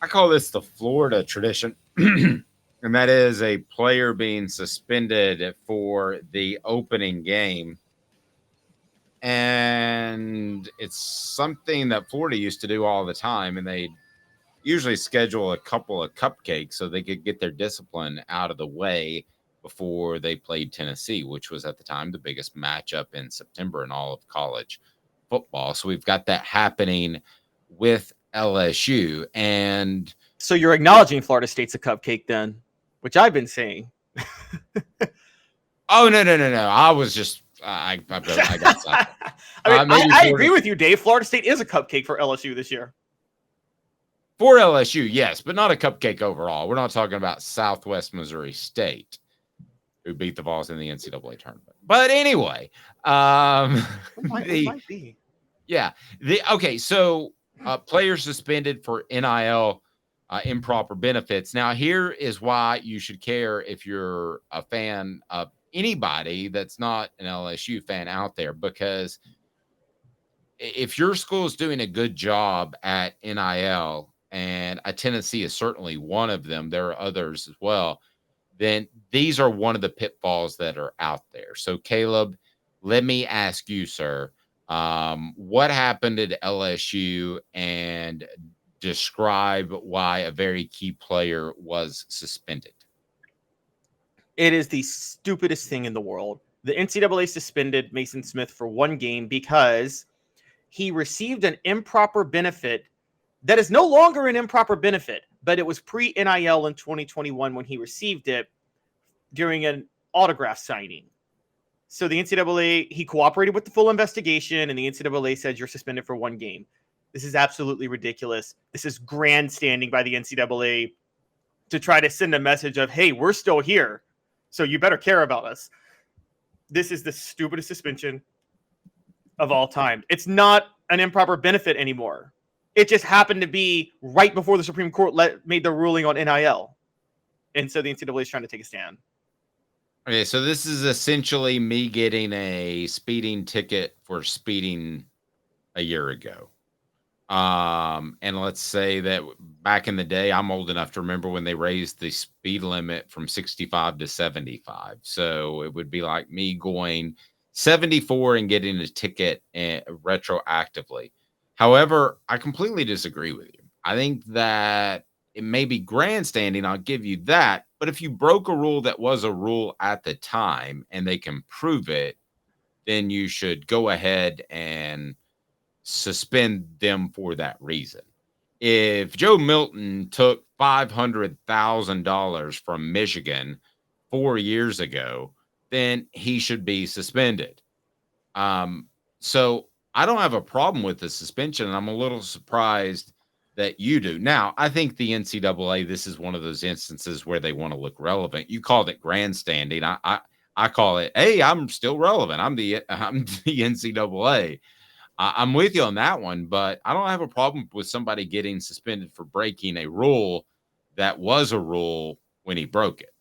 I call this the Florida tradition. And that is a player being suspended for the opening game. And it's something that Florida used to do all the time. And they usually schedule a couple of cupcakes so they could get their discipline out of the way before they played Tennessee, which was at the time the biggest matchup in September in all of college football. So we've got that happening with LSU. And So you're acknowledging Florida State's a cupcake then, which I've been saying. oh, no. I was just, I got something. I mean, I agree with you, Dave. Florida State is a cupcake for LSU this year. For LSU, yes, but not a cupcake overall. We're not talking about Southwest Missouri State, who beat the Vols in the NCAA tournament. But anyway, it might be. Yeah. Okay, so players suspended for NIL improper benefits. Now, here is why you should care if you're a fan of anybody that's not an LSU fan out there, because if your school is doing a good job at NIL, and Tennessee is certainly one of them, there are others as well, then these are one of the pitfalls that are out there. So, Caleb, let me ask you, sir, what happened at LSU, and describe why a very key player was suspended. It is the stupidest thing in the world. The NCAA suspended Maason Smith for one game because he received an improper benefit that is no longer an improper benefit, but it was pre-NIL in 2021 when he received it during an autograph signing. So the NCAA, he cooperated with the full investigation, and the NCAA said you're suspended for one game. This is absolutely ridiculous. This is grandstanding by the NCAA to try to send a message of, hey, we're still here, so you better care about us. This is the stupidest suspension of all time. It's not an improper benefit anymore. It just happened to be right before the Supreme Court made the ruling on NIL. And so the NCAA is trying to take a stand. Okay, so this is essentially me getting a speeding ticket for speeding a year ago. And let's say that back in the day, I'm old enough to remember when they raised the speed limit from 65 to 75. So it would be like me going 74 and getting a ticket retroactively. However, I completely disagree with you. I think that it may be grandstanding, I'll give you that. But if you broke a rule that was a rule at the time and they can prove it, then you should go ahead and suspend them for that reason. If Joe Milton took $500,000 from Michigan 4 years ago, then he should be suspended. So I don't have a problem with the suspension, and I'm a little surprised that you do. Now, I think the NCAA, this is one of those instances where they want to look relevant. You called it grandstanding. I call it, hey, I'm still relevant. I'm the NCAA. I'm with you on that one, but I don't have a problem with somebody getting suspended for breaking a rule that was a rule when he broke it.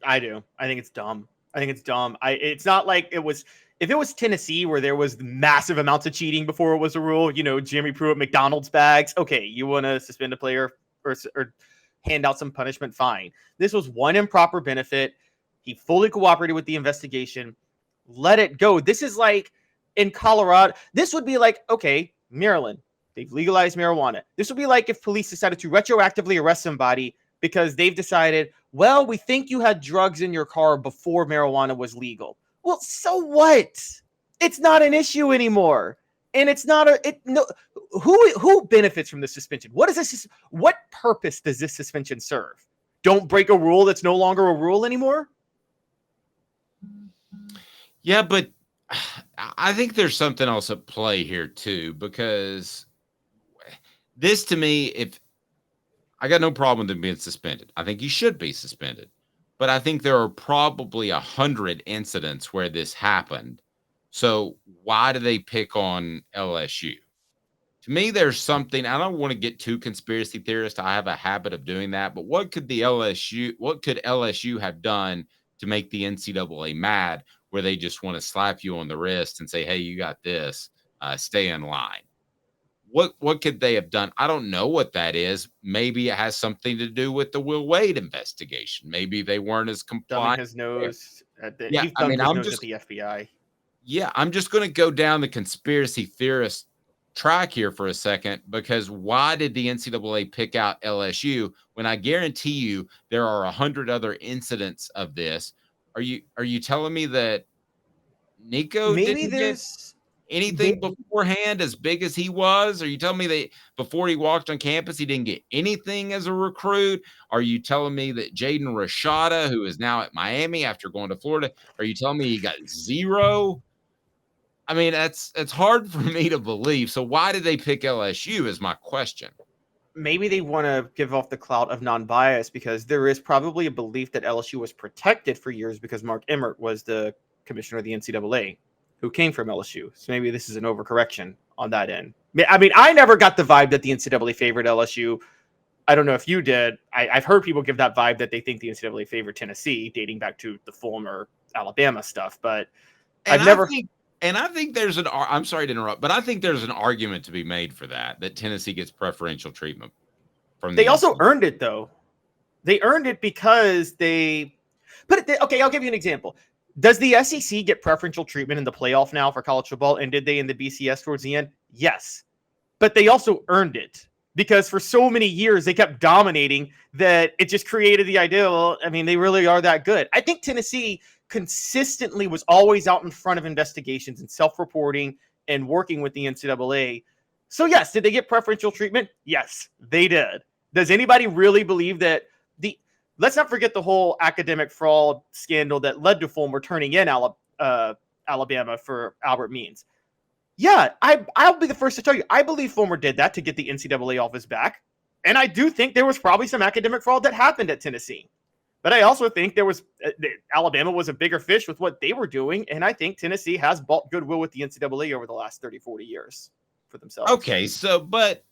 I do. I think it's dumb. It's not like it was. If it was Tennessee where there was massive amounts of cheating before it was a rule, Jimmy Pruitt McDonald's bags, okay, you want to suspend a player or hand out some punishment, fine. This was one improper benefit. He fully cooperated with the investigation. Let it go. This is like in Colorado. This would be like, okay, Maryland, they've legalized marijuana. This would be like if police decided to retroactively arrest somebody because they've decided, well, we think you had drugs in your car before marijuana was legal. Well, so what? It's not an issue anymore. And it's not who benefits from this suspension? What purpose does this suspension serve? Don't break a rule that's no longer a rule anymore? Yeah, but I think there's something else at play here too, because this, to me, if I got no problem with him being suspended, I think he should be suspended. But I think there are probably 100 incidents where this happened. So why do they pick on LSU? To me, there's something. I don't want to get too conspiracy theorist. I have a habit of doing that. But what could LSU have done to make the NCAA mad, where they just want to slap you on the wrist and say, hey, you got this, stay in line? What could they have done? I don't know what that is. Maybe it has something to do with the Will Wade investigation. Maybe they weren't as Thumbing compliant his there. nose Yeah, he I thumbed mean, his nose at the FBI. yeah, I'm just going to go down the conspiracy theorist track here for a second, because why did the NCAA pick out LSU when I guarantee you there are 100 other incidents of this? Are you telling me that Nico Maybe didn't get there's anything maybe beforehand as big as he was? Are you telling me that before he walked on campus, he didn't get anything as a recruit? Are you telling me that Jaden Rashada, who is now at Miami after going to Florida, are you telling me he got zero? I mean, it's hard for me to believe. So why did they pick LSU is my question. maybe they want to give off the clout of non-bias because there is probably a belief that LSU was protected for years because Mark Emmert was the commissioner of the NCAA who came from LSU. So maybe this is an overcorrection on that end. I mean, I never got the vibe that the NCAA favored LSU. I don't know if you did. I've heard people give that vibe that they think the NCAA favored Tennessee, dating back to the former Alabama stuff. But And I've I never. think and I think there's I'm sorry to interrupt, but I think there's an argument to be made for that Tennessee gets preferential treatment from They the also NCAA. earned it though. They earned it because they put it. Okay, I'll give you an example. Does the SEC get preferential treatment in the playoff now for college football? And did they in the BCS towards the end? Yes. But they also earned it because for so many years they kept dominating that it just created the idea, well, I mean, they really are that good. I think Tennessee consistently was always out in front of investigations and self-reporting and working with the NCAA. So yes, did they get preferential treatment? Yes, they did. Does anybody really believe that the let's not forget the whole academic fraud scandal that led to Fulmer turning in Alabama for Albert Means. Yeah, I'll be the first to tell you. I believe Fulmer did that to get the NCAA off his back. And I do think there was probably some academic fraud that happened at Tennessee. But I also think there was Alabama was a bigger fish with what they were doing. And I think Tennessee has bought goodwill with the NCAA over the last 30, 40 years for themselves. Okay, so but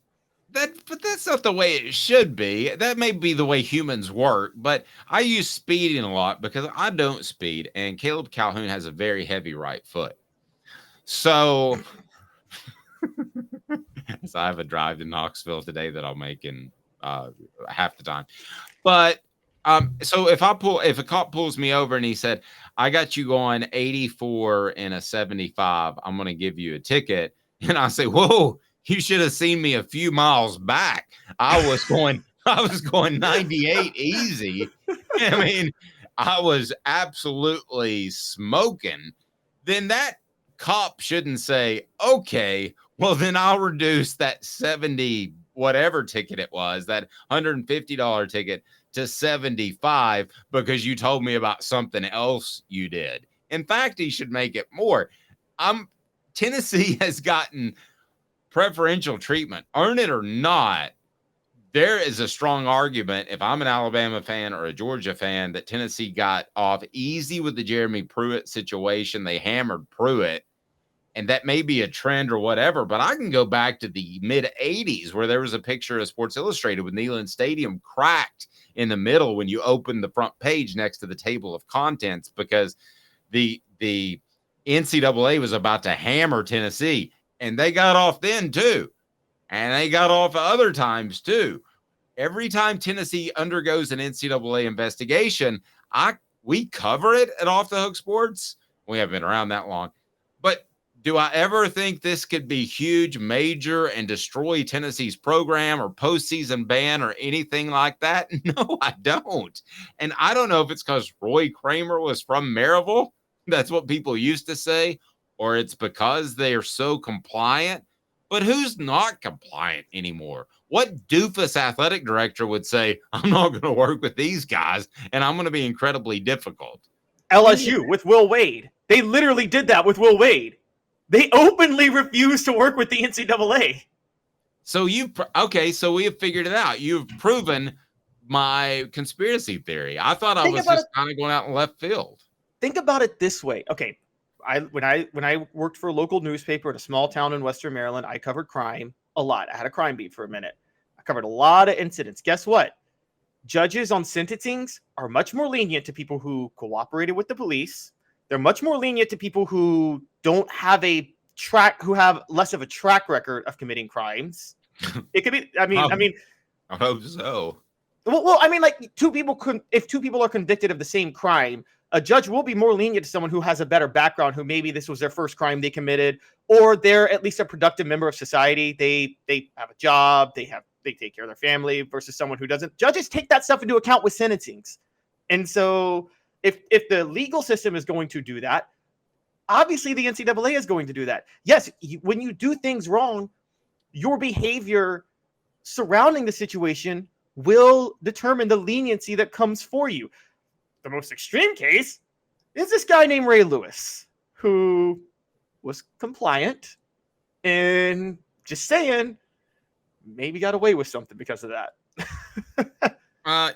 that's not the way it should be. That may be the way humans work, but I use speeding a lot because I don't speed, and Caleb Calhoun has a very heavy right foot. So, so I have a drive to Knoxville today that I'll make in half the time. But so if a cop pulls me over and he said, "I got you going 84 in a 75, I'm going to give you a ticket," and I say, "Whoa, you should have seen me a few miles back. I was going 98 easy. I mean, I was absolutely smoking." Then that cop shouldn't say, "Okay, well then I'll reduce that 70 whatever ticket it was, that $150 ticket to 75 because you told me about something else you did." In fact, he should make it more. Tennessee has gotten preferential treatment, earn it or not. There is a strong argument, if I'm an Alabama fan or a Georgia fan, that Tennessee got off easy with the Jeremy Pruitt situation. They hammered Pruitt, and that may be a trend or whatever, but I can go back to the mid 80s where there was a picture of Sports Illustrated with Neyland Stadium cracked in the middle when you open the front page next to the table of contents because the NCAA was about to hammer Tennessee, and they got off then too. And they got off other times too. Every time Tennessee undergoes an NCAA investigation, we cover it at Off the Hook Sports. We haven't been around that long. But do I ever think this could be huge, major, and destroy Tennessee's program or postseason ban or anything like that? No, I don't. And I don't know if it's because Roy Kramer was from Maryville. That's what people used to say. Or it's because they are so compliant. But who's not compliant anymore? What doofus athletic director would say, "I'm not going to work with these guys and I'm going to be incredibly difficult"? LSU with Will Wade. They literally did that with Will Wade. They openly refused to work with the NCAA. So so we have figured it out. You've proven my conspiracy theory. I thought I was just kind of going out in left field. Think about it this way. Okay, when I worked for a local newspaper in a small town in Western Maryland, I covered crime a lot. I had a crime beat for a minute. I covered a lot of incidents. Guess what? Judges on sentencings are much more lenient to people who cooperated with the police. They're much more lenient to people who don't have a have less of a track record of committing crimes. It could be. I hope so. Well, I mean, like if two people are convicted of the same crime, a judge will be more lenient to someone who has a better background, who maybe this was their first crime they committed, or they're at least a productive member of society. They have a job, they take care of their family, versus someone who doesn't. Judges take that stuff into account with sentencings. And so if the legal system is going to do that, obviously the NCAA is going to do that. Yes, when you do things wrong, your behavior surrounding the situation will determine the leniency that comes for you. The most extreme case is this guy named Ray Lewis, who was compliant and, just saying, maybe got away with something because of that.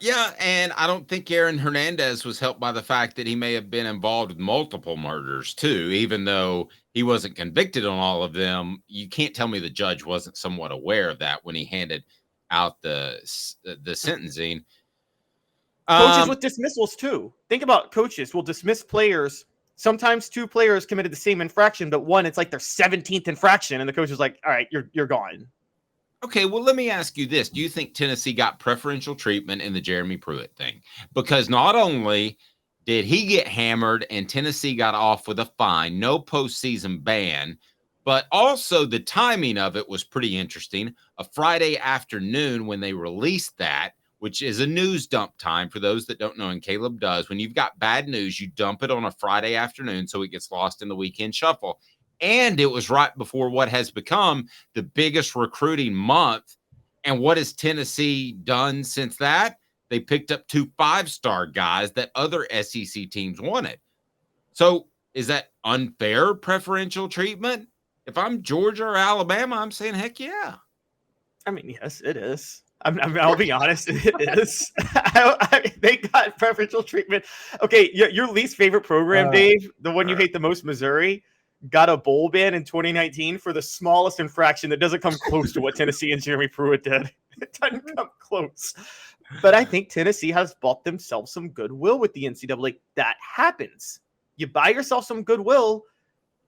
Yeah, and I don't think Aaron Hernandez was helped by the fact that he may have been involved with multiple murders too, even though he wasn't convicted on all of them. You can't tell me the judge wasn't somewhat aware of that when he handed out the sentencing. Coaches with dismissals too. Think about coaches will dismiss players. Sometimes two players committed the same infraction, but one, it's like their 17th infraction, and the coach is like, "All right, you're gone." Okay, well, let me ask you this. Do you think Tennessee got preferential treatment in the Jeremy Pruitt thing? Because not only did he get hammered and Tennessee got off with a fine, no postseason ban, but also the timing of it was pretty interesting. A Friday afternoon when they released that, which is a news dump time for those that don't know, and Caleb does. When you've got bad news, you dump it on a Friday afternoon so it gets lost in the weekend shuffle. And it was right before what has become the biggest recruiting month. And what has Tennessee done since that? They picked up 2 5-star guys that other SEC teams wanted. So is that unfair preferential treatment? If I'm Georgia or Alabama, I'm saying, heck yeah. I mean, yes, it is. I'll be honest, it is. They got preferential treatment. Okay, your least favorite program, Dave, the one you hate the most, Missouri, got a bowl ban in 2019 for the smallest infraction that doesn't come close to what Tennessee and Jeremy Pruitt did. It doesn't come close. But I think Tennessee has bought themselves some goodwill with the NCAA. That happens. You buy yourself some goodwill,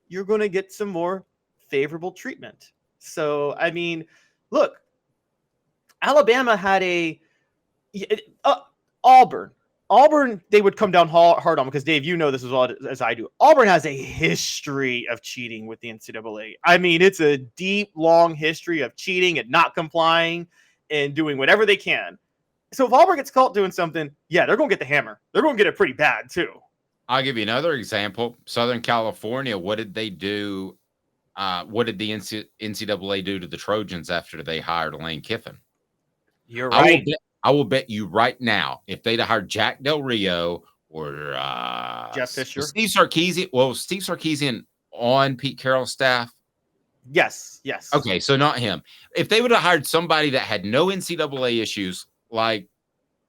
you're going to get some more favorable treatment. So, I mean, look, Alabama had Auburn. Auburn, they would come down hard on because, Dave, you know this as well as I do. Auburn has a history of cheating with the NCAA. I mean, it's a deep, long history of cheating and not complying and doing whatever they can. So if Auburn gets caught doing something, yeah, they're going to get the hammer. They're going to get it pretty bad, too. I'll give you another example. Southern California, what did they do? What did the NCAA do to the Trojans after they hired Lane Kiffin? You're right. I will bet you right now, if they'd have hired Jack Del Rio or Jeff Fisher, Steve Sarkisian on Pete Carroll's staff. Yes. Okay, so not him. If they would have hired somebody that had no NCAA issues, like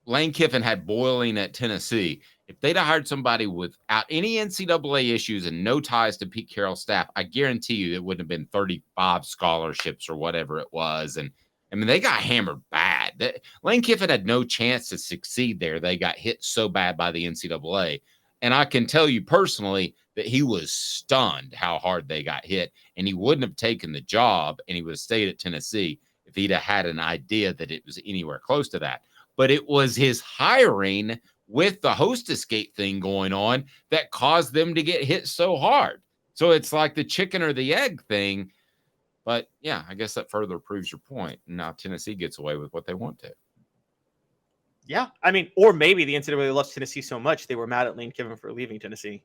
Lane Kiffin had boiling at Tennessee, if they'd have hired somebody without any NCAA issues and no ties to Pete Carroll's staff, I guarantee you it wouldn't have been 35 scholarships or whatever it was. And I mean, they got hammered bad. Lane Kiffin had no chance to succeed there. They got hit so bad by the NCAA. And I can tell you personally that he was stunned how hard they got hit. And he wouldn't have taken the job and he would have stayed at Tennessee if he'd have had an idea that it was anywhere close to that. But it was his hiring with the hostess gate thing going on that caused them to get hit so hard. So it's like the chicken or the egg thing. But yeah, I guess that further proves your point. Now Tennessee gets away with what they want to. Yeah, I mean, or maybe the NCAA loves Tennessee so much they were mad at Lane Kiffin for leaving Tennessee.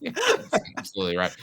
Yeah, that's absolutely right.